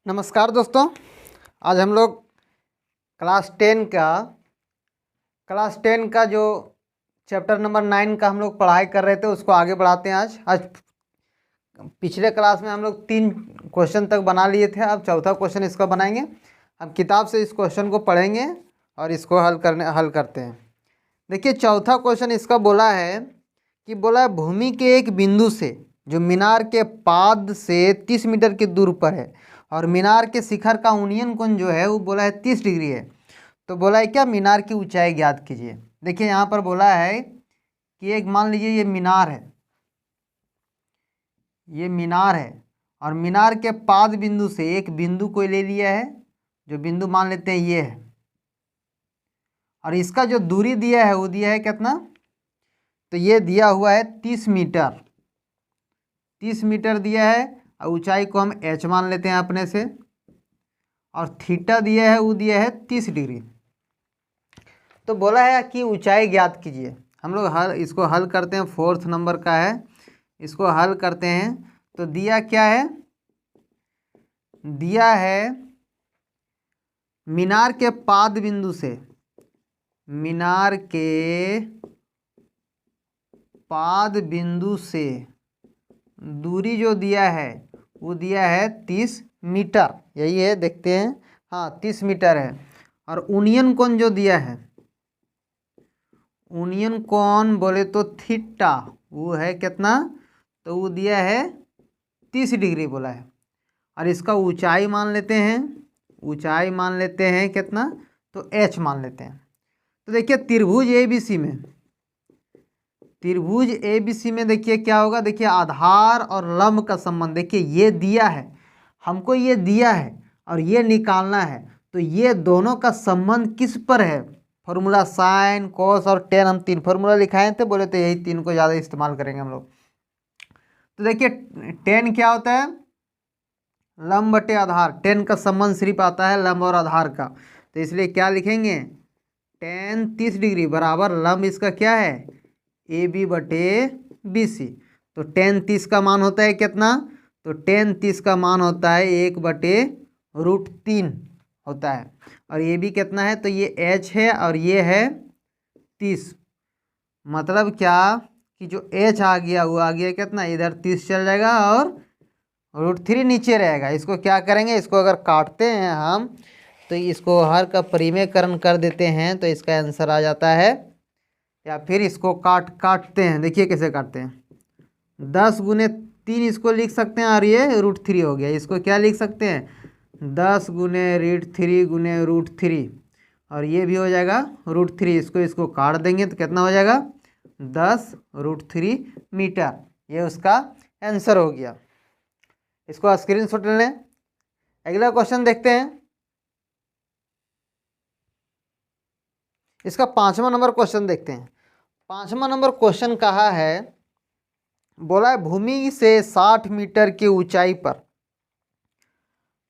नमस्कार दोस्तों। आज हम लोग क्लास टेन का जो चैप्टर नंबर 9 का हम लोग पढ़ाई कर रहे थे उसको आगे बढ़ाते हैं। आज पिछले क्लास में हम लोग 3 क्वेश्चन तक बना लिए थे। अब चौथा क्वेश्चन इसका बनाएंगे। हम किताब से इस क्वेश्चन को पढ़ेंगे और इसको हल करते हैं। देखिए, चौथा क्वेश्चन इसका बोला है भूमि के एक बिंदु से जो मीनार के पाद से 30 मीटर की दूर पर है और मीनार के शिखर का उन्नयन कोण जो है वो बोला है 30 डिग्री है। तो बोला है क्या, मीनार की ऊंचाई ज्ञात कीजिए। देखिए यहाँ पर बोला है कि एक मान लीजिए ये मीनार है, और मीनार के पाद बिंदु से एक बिंदु को ले लिया है, जो बिंदु मान लेते हैं ये है, और इसका जो दूरी दिया है वो दिया है कितना, तो ये दिया हुआ है 30 मीटर। 30 मीटर दिया है और ऊंचाई को हम h मान लेते हैं अपने से, और थीटा दिया है वो दिया है 30 डिग्री। तो बोला है कि ऊंचाई ज्ञात कीजिए। हम लोग इसको हल करते हैं। 4th नंबर का है, इसको हल करते हैं। तो दिया क्या है, दिया है मीनार के पाद बिंदु से, मीनार के पाद बिंदु से दूरी जो दिया है वो दिया है 30 मीटर। यही है, देखते हैं। हाँ, 30 मीटर है। और उन्नयन कोण जो दिया है, उन्नयन कोण बोले तो थीटा, वो है कितना, तो वो दिया है 30 डिग्री बोला है। और इसका ऊंचाई मान लेते हैं, ऊंचाई मान लेते हैं कितना, तो h मान लेते हैं। तो देखिए त्रिभुज ABC में देखिए क्या होगा। देखिए आधार और लंब का संबंध, देखिए ये दिया है हमको, ये दिया है और ये निकालना है। तो ये दोनों का संबंध किस पर है, फॉर्मूला साइन, कॉस और टेन, हम 3 फार्मूला लिखाए थे, बोले तो यही 3 को ज़्यादा इस्तेमाल करेंगे हम लोग। तो देखिए टेन क्या होता है, लंब बटे आधार। टेन का संबंध सिर्फ आता है लंब और आधार का, तो इसलिए क्या लिखेंगे, टेन 30 डिग्री बराबर लंब इसका क्या है, AB बटे BC। तो टेन 30 का मान होता है कितना, तो टेन 30 का मान होता है 1/√3 होता है। और ये भी कितना है, तो ये h है और ये है 30। मतलब क्या कि जो h आ गया वो आ गया कितना, इधर 30 चल जाएगा और √3 नीचे रहेगा। इसको क्या करेंगे, इसको अगर काटते हैं हम तो इसको हर का परिमेयकरण कर देते हैं तो इसका आंसर आ जाता है। या फिर इसको काटते हैं, देखिए कैसे काटते हैं। 10 गुने 3 इसको लिख सकते हैं और ये √3 हो गया। इसको क्या लिख सकते हैं, 10 गुने √3 गुने √3, और ये भी हो जाएगा √3। इसको काट देंगे तो कितना हो जाएगा, 10√3 मीटर। ये उसका आंसर हो गया। इसको स्क्रीनशॉट ले लें। अगला क्वेश्चन देखते हैं। इसका 5वां नंबर क्वेश्चन देखते हैं। 5वां नंबर क्वेश्चन कहा है, बोला है भूमि से 60 मीटर की ऊंचाई पर।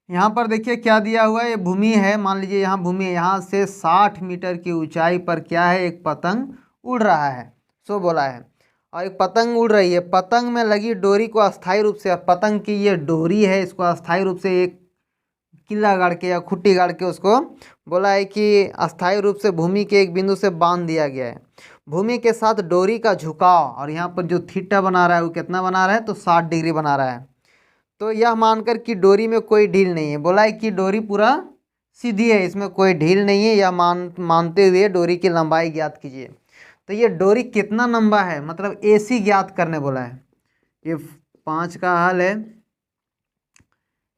यहाँ पर देखिए क्या दिया हुआ है, ये भूमि है, मान लीजिए यहाँ भूमि है, यहाँ से 60 मीटर की ऊंचाई पर क्या है, एक पतंग उड़ रहा है। सो बोला है, और एक पतंग उड़ रही है। पतंग में लगी डोरी को अस्थायी रूप से, पतंग की ये डोरी है, इसको अस्थायी रूप से एक किला गाड़ के या खुट्टी गाड़ के उसको बोला है कि अस्थायी रूप से भूमि के एक बिंदु से बांध दिया गया है। भूमि के साथ डोरी का झुकाव, और यहाँ पर जो थीटा बना रहा है वो कितना बना रहा है, तो 60 डिग्री बना रहा है। तो यह मानकर कि डोरी में कोई ढील नहीं है। बोला है कि डोरी पूरा सीधी है, इसमें कोई ढील नहीं है। यह मानते हुए डोरी की लंबाई ज्ञात कीजिए। तो ये डोरी कितना लंबा है, मतलब AC ज्ञात करने बोला है। ये 5 का हल है।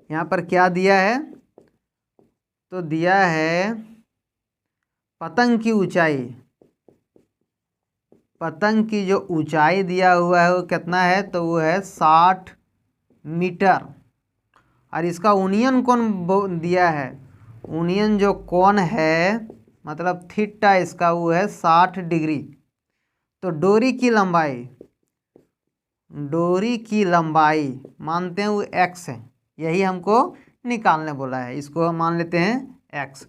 यहाँ पर क्या दिया है, तो दिया है पतंग की ऊंचाई, पतंग की जो ऊंचाई दिया हुआ है वो कितना है, तो वो है 60 मीटर। और इसका उन्नयन कोण दिया है, उन्नयन जो कोण है मतलब थीटा इसका वो है 60 डिग्री। तो डोरी की लंबाई मानते हैं वो x है, यही हमको निकालने बोला है। इसको हम मान लेते हैं x।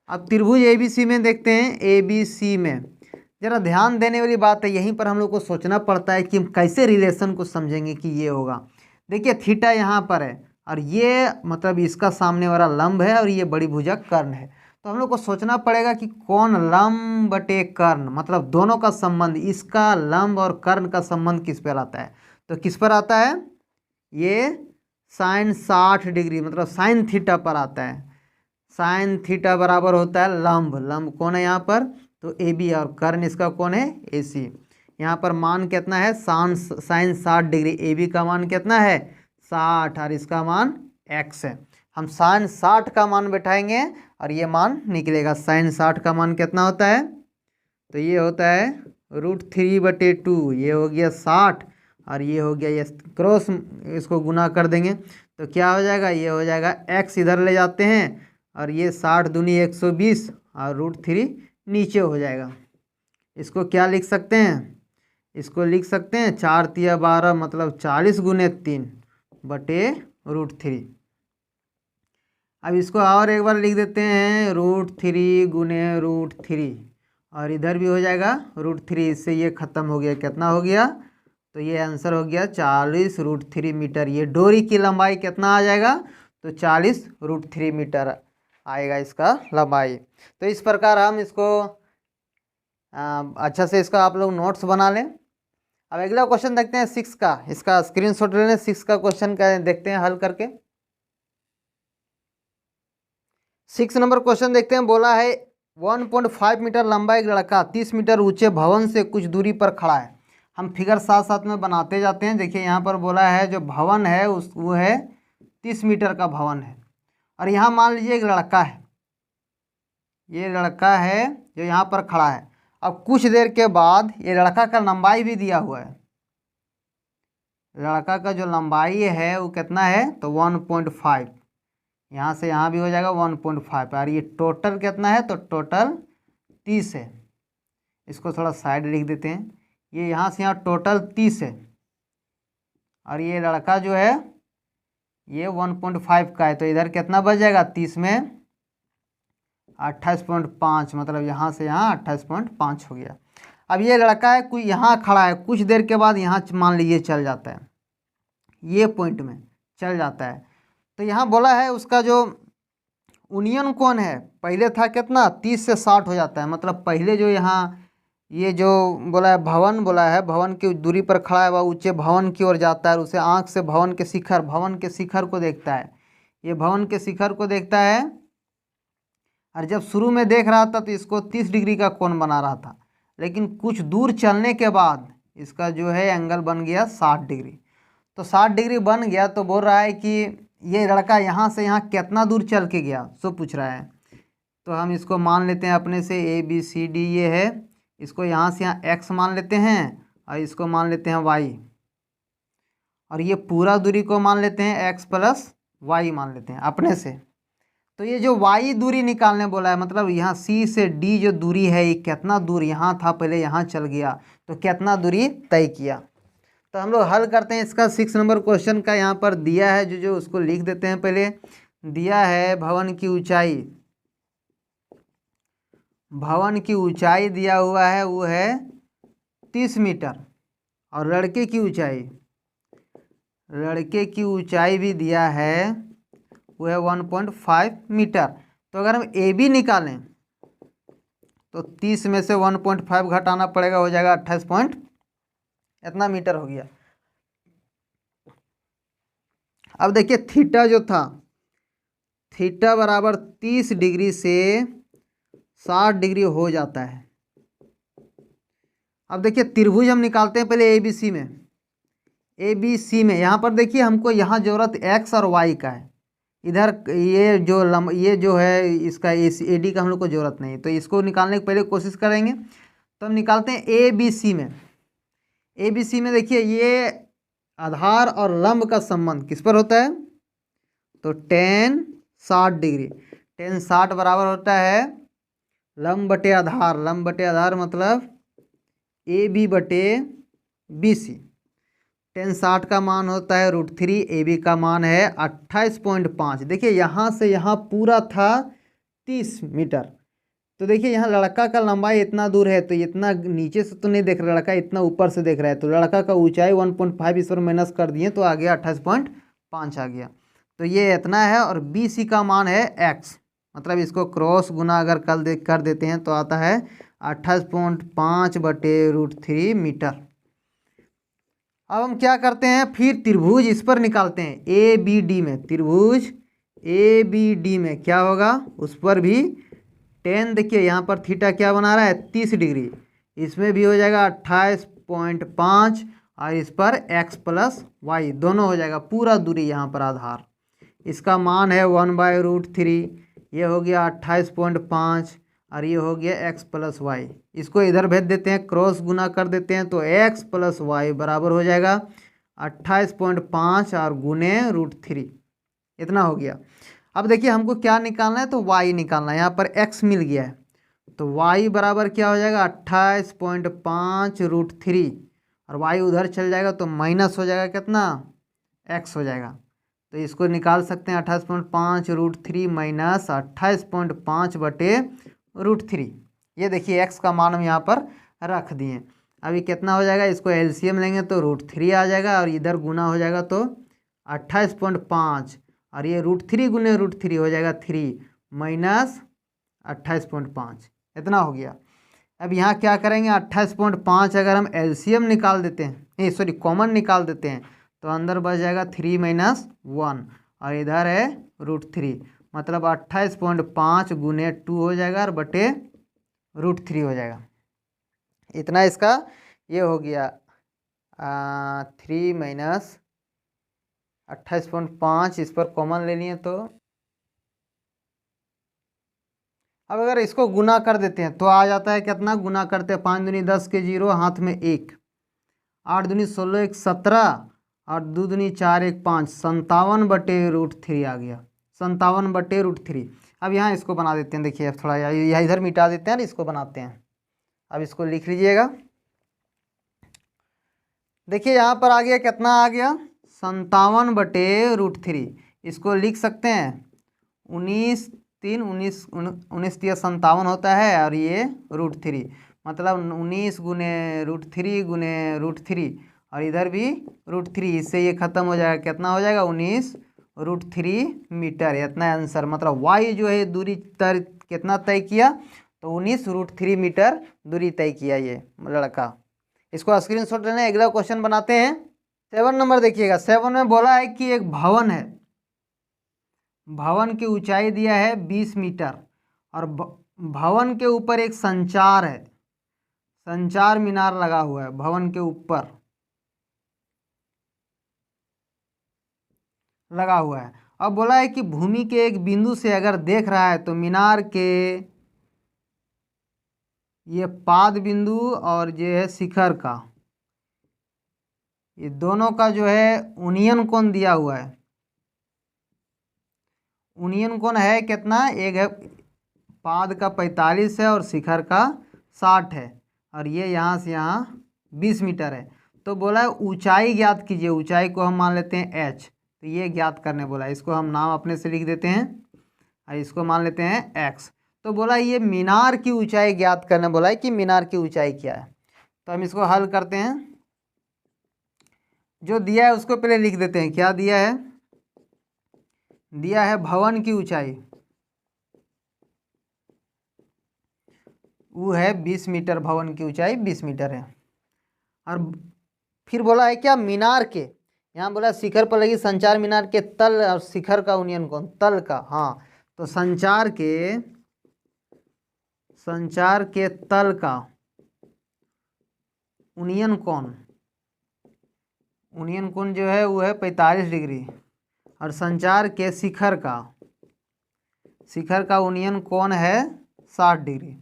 अब त्रिभुज ABC में देखते हैं। ABC में जरा ध्यान देने वाली बात है, यहीं पर हम लोग को सोचना पड़ता है कि हम कैसे रिलेशन को समझेंगे कि ये होगा। देखिए थीटा यहाँ पर है और ये मतलब इसका सामने वाला लंब है और ये बड़ी भुजा कर्ण है। तो हम लोग को सोचना पड़ेगा कि कौन लंब बटे कर्ण, मतलब दोनों का संबंध, इसका लंब और कर्ण का संबंध किस पर आता है। तो किस पर आता है, ये साइन 60 डिग्री मतलब साइन थीटा पर आता है। साइन थीटा बराबर होता है लंब, लंब कौन है यहाँ पर, तो ए बी, और कर्ण इसका कौन है, ए सी। यहाँ पर मान कितना है, साइन 60 डिग्री, ए बी का मान कितना है 60 और इसका मान x है। हम साइन 60 का मान बैठाएंगे और ये मान निकलेगा। साइन 60 का मान कितना होता है, तो ये होता है √3/2, ये हो गया 60 और ये हो गया, ये क्रॉस इसको गुना कर देंगे तो क्या हो जाएगा, ये हो जाएगा x इधर ले जाते हैं और ये 60 दूनी 120 और √3 नीचे हो जाएगा। इसको क्या लिख सकते हैं, इसको लिख सकते हैं 4 तिया 12 मतलब 40 गुने 3 बटे √3। अब इसको और एक बार लिख देते हैं √3 गुने √3 और इधर भी हो जाएगा √3, इससे ये ख़त्म हो गया, कितना हो गया, तो ये आंसर हो गया 40 √3 मीटर। ये डोरी की लंबाई कितना आ जाएगा, तो 40 √3 मीटर आएगा इसका लंबाई। तो इस प्रकार हम इसको अच्छा से इसका आप लोग नोट्स बना लें। अब अगला क्वेश्चन देखते हैं 6 का, इसका स्क्रीनशॉट ले लें। 6 का क्वेश्चन का देखते हैं हल करके। 6 नंबर क्वेश्चन देखते हैं। बोला है 1.5 मीटर लंबा एक लड़का 30 मीटर ऊंचे भवन से कुछ दूरी पर खड़ा है। हम फिगर साथ साथ में बनाते जाते हैं। देखिए यहाँ पर बोला है जो भवन है वो है 30 मीटर का भवन है और यहाँ मान लीजिए एक लड़का है, ये लड़का है जो यहाँ पर खड़ा है। अब कुछ देर के बाद ये लड़का का लंबाई भी दिया हुआ है, लड़का का जो लंबाई है वो कितना है, तो 1.5, यहाँ से यहाँ भी हो जाएगा 1.5 और ये टोटल कितना है, तो टोटल 30 है। इसको थोड़ा साइड लिख देते हैं, ये यहाँ से यहाँ टोटल 30 है और ये लड़का जो है ये 1.5 का है, तो इधर कितना बच जाएगा, 30 में 28.5 मतलब यहाँ से यहाँ 28.5 हो गया। अब ये लड़का है कोई यहाँ खड़ा है, कुछ देर के बाद यहाँ मान लीजिए चल जाता है, ये पॉइंट में चल जाता है। तो यहाँ बोला है उसका जो यूनियन कोण है पहले था कितना, 30 से 60 हो जाता है। मतलब पहले जो यहाँ ये जो बोला है भवन, बोला है भवन की दूरी पर खड़ा है वह ऊंचे भवन की ओर जाता है, उसे आँख से भवन के शिखर को देखता है। ये भवन के शिखर को देखता है और जब शुरू में देख रहा था तो इसको 30 डिग्री का कोण बना रहा था, लेकिन कुछ दूर चलने के बाद इसका जो है एंगल बन गया 60 डिग्री। तो 60 डिग्री बन गया तो बोल रहा है कि ये लड़का यहाँ से यहाँ कितना दूर चल के गया, सो पूछ रहा है। तो हम इसको मान लेते हैं अपने से ABCD ये है, इसको यहाँ से यहाँ x मान लेते हैं और इसको मान लेते हैं y और ये पूरा दूरी को मान लेते हैं x + y मान लेते हैं अपने से। तो ये जो y दूरी निकालने बोला है, मतलब यहाँ C से D जो दूरी है ये कितना दूर यहाँ था, पहले यहाँ चल गया तो कितना दूरी तय किया। तो हम लोग हल करते हैं इसका 6 नंबर क्वेश्चन का। यहाँ पर दिया है जो उसको लिख देते हैं। पहले दिया है भवन की ऊंचाई, भवन की ऊंचाई दिया हुआ है वो है 30 मीटर और लड़के की ऊंचाई भी दिया है वो है 1.5 मीटर। तो अगर हम AB निकालें तो 30 में से 1.5 घटाना पड़ेगा, हो जाएगा 28 इतना मीटर हो गया। अब देखिए थीटा जो था, थीटा बराबर 30 डिग्री से 60 डिग्री हो जाता है। अब देखिए त्रिभुज हम निकालते हैं पहले ABC में। यहाँ पर देखिए हमको यहाँ ज़रूरत x और y का है, इधर ये जो है इसका AD का हम लोग को ज़रूरत नहीं, तो इसको निकालने की पहले कोशिश करेंगे। तो हम निकालते हैं ABC में देखिए ये आधार और लंब का संबंध किस पर होता है, तो tan 60 डिग्री, tan 60 बराबर होता है लंब बटे आधार मतलब AB बटे BC। tan 60 का मान होता है √3, AB का मान है 28.5। देखिए यहाँ से यहाँ पूरा था 30 मीटर, तो देखिए यहाँ लड़का का लंबाई इतना दूर है, तो इतना नीचे से तो नहीं देख रहा लड़का, इतना ऊपर से देख रहा है। तो लड़का का ऊंचाई 1.5 इस पर माइनस कर दिए तो आ गया 28.5 आ गया। तो ये इतना है, और बी सी का मान है एक्स, मतलब इसको क्रॉस गुना अगर कर देते हैं तो आता है 28.5/√3 मीटर। अब हम क्या करते हैं, फिर त्रिभुज इस पर निकालते हैं ए बी डी में। त्रिभुज ए बी डी में क्या होगा, उस पर भी टेन, देखिए यहाँ पर थीटा क्या बना रहा है 30 डिग्री, इसमें भी हो जाएगा 28.5, और इस पर x + y दोनों हो जाएगा, पूरा दूरी यहाँ पर आधार, इसका मान है 1/√3, ये हो गया 28.5, और ये हो गया x + y। इसको इधर भेज देते हैं, क्रॉस गुना कर देते हैं तो x + y बराबर हो जाएगा 28.5 और गुने √3, इतना हो गया। अब देखिए हमको क्या निकालना है, तो y निकालना है। यहाँ पर x मिल गया है, तो y बराबर क्या हो जाएगा 28.5√3, और y उधर चल जाएगा तो माइनस हो जाएगा, कितना x हो जाएगा। तो इसको निकाल सकते हैं 28.5√3 माइनस 28.5/√3। ये देखिए x का मान हम यहाँ पर रख दिए। अभी कितना हो जाएगा, इसको एलसीएम लेंगे तो √3 आ जाएगा, और इधर गुना हो जाएगा तो 28.5, और ये √3 गुने √3 हो जाएगा 3 माइनस 28.5, इतना हो गया। अब यहाँ क्या करेंगे, 28.5 अगर हम एलसीएम निकाल देते हैं, सॉरी कॉमन निकाल देते हैं, तो अंदर बच जाएगा 3 - 1, और इधर है √3, मतलब 28.5 गुने 2 हो जाएगा और बटे √3 हो जाएगा। इतना इसका ये हो गया 3 - 28.5, इस पर कॉमन लेनी है तो अब अगर इसको गुना कर देते हैं तो आ जाता है कितना, गुना करते हैं 5 दूनी 10 के 0, हाथ में 1, 8 दूनी 16, 1 17, और 2 दूनी 4, 1 5, 57/√3 आ गया, 57/√3। अब यहाँ इसको बना देते हैं, देखिए अब थोड़ा यह इधर मिटा देते हैं और इसको बनाते हैं। अब इसको लिख लीजिएगा, देखिए यहाँ पर आ गया, कितना आ गया 57/√3। इसको लिख सकते हैं 19 3 19 19 3 57 होता है, और ये √3, मतलब 19 गुने √3 गुने √3, और इधर भी √3, इससे ये खत्म हो जाएगा, कितना हो जाएगा 19√3 मीटर। इतना आंसर, मतलब y जो है दूरी कितना तय किया, तो 19√3 मीटर दूरी तय किया ये लड़का। इसको स्क्रीनशॉट लेना है। अगला क्वेश्चन बनाते हैं 7 नंबर, देखिएगा 7 में बोला है कि एक भवन है, भवन की ऊंचाई दिया है 20 मीटर, और भवन के ऊपर एक संचार है, संचार मीनार लगा हुआ है भवन के ऊपर लगा हुआ है। अब बोला है कि भूमि के एक बिंदु से अगर देख रहा है तो मीनार के ये पाद बिंदु और ये है शिखर का, ये दोनों का जो है यूनियन कोण दिया हुआ है। यूनियन कोण है कितना, एक है पाद का 45 है और शिखर का 60 है, और ये यहाँ से यहाँ 20 मीटर है। तो बोला है ऊंचाई ज्ञात कीजिए, ऊंचाई को हम मान लेते हैं h, तो ये ज्ञात करने बोला है, इसको हम नाम अपने से लिख देते हैं, और इसको मान लेते हैं x। तो बोला ये मीनार की ऊंचाई ज्ञात करने बोला है कि मीनार की ऊंचाई क्या है। तो हम इसको हल करते हैं, जो दिया है उसको पहले लिख देते हैं। क्या दिया है, दिया है भवन की ऊंचाई, वो है 20 मीटर, भवन की ऊंचाई 20 मीटर है। और फिर बोला है क्या, मीनार के, यहाँ बोला शिखर पर लगी संचार मीनार के तल और शिखर का यूनियन कोण, तल का, हाँ, तो संचार के तल का यूनियन कोण जो है वो है 45 डिग्री, और संचार के शिखर का यूनियन कोण है 60 डिग्री,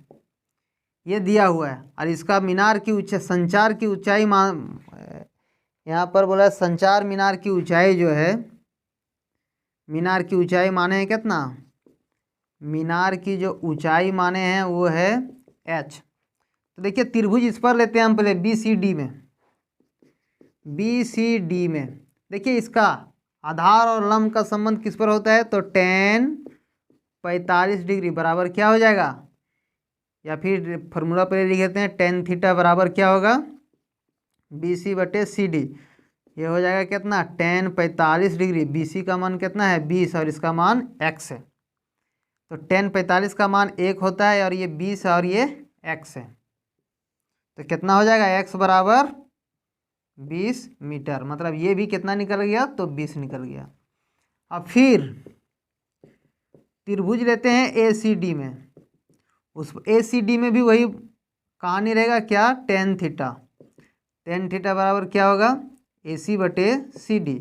ये दिया हुआ है। और इसका मीनार की ऊंचाई, संचार की ऊंचाई यहाँ पर बोला संचार मीनार की ऊंचाई जो है, मीनार की ऊंचाई माने हैं कितना, मीनार की जो ऊंचाई माने हैं वो है h। तो देखिए त्रिभुज इस पर लेते हैं हम पहले BCD में देखिए इसका आधार और लंब का संबंध किस पर होता है, तो tan 45 डिग्री बराबर क्या हो जाएगा, या फिर फॉर्मूला पहले लिख देते हैं, tan थीटा बराबर क्या होगा BC/CD। ये हो जाएगा कितना, tan 45 डिग्री। BC का मान कितना है, 20, और इसका मान x है। तो tan 45 का मान 1 होता है, और ये 20 है, और ये x है। तो कितना हो जाएगा, x बराबर 20 मीटर। मतलब ये भी कितना निकल गया, तो 20 निकल गया। अब फिर त्रिभुज लेते हैं ACD में। उस ACD में भी वही कहानी रहेगा, क्या, tan थीटा। tan थीटा बराबर क्या होगा, AC बटे CD।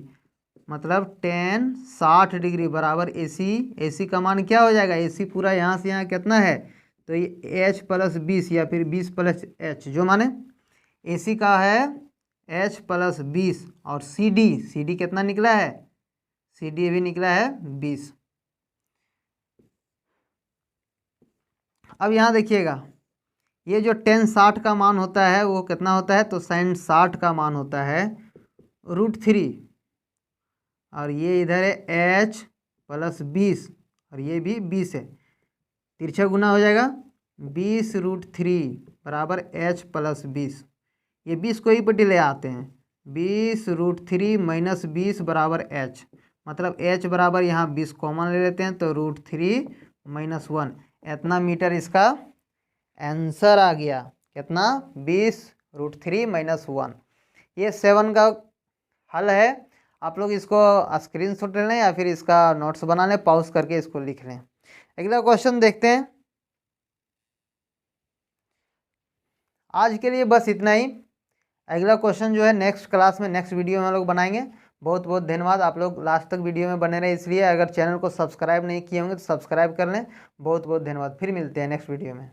मतलब tan 60 डिग्री बराबर AC का मान क्या हो जाएगा, AC पूरा यहाँ से यहाँ कितना है, तो ये H प्लस 20 या फिर 20 प्लस H, जो माने AC का है H प्लस 20, और CD कितना निकला है, CD भी निकला है 20। अब यहाँ देखिएगा, ये जो tan 60 का मान होता है वो कितना होता है, तो sin 60 का मान होता है √3, और ये इधर है H प्लस 20, और ये भी 20 है। तिरछा गुना हो जाएगा, 20√3 बराबर H प्लस 20। ये 20 को ही पट्टी ले आते हैं, 20√3 माइनस 20 बराबर H। मतलब H बराबर यहाँ 20 कॉमन ले लेते हैं, तो √3 माइनस 1, इतना मीटर इसका आंसर आ गया। कितना, 20√3 माइनस 1। ये 7 का हल है। आप लोग इसको स्क्रीनशॉट ले लें या फिर इसका नोट्स बना लें, पॉज करके इसको लिख लें। अगला क्वेश्चन देखते हैं। आज के लिए बस इतना ही। अगला क्वेश्चन जो है नेक्स्ट क्लास में, नेक्स्ट वीडियो में हम लोग बनाएंगे। बहुत बहुत धन्यवाद, आप लोग लास्ट तक वीडियो में बने रहे। इसलिए अगर चैनल को सब्सक्राइब नहीं किए होंगे तो सब्सक्राइब कर लें। बहुत बहुत धन्यवाद, फिर मिलते हैं नेक्स्ट वीडियो में।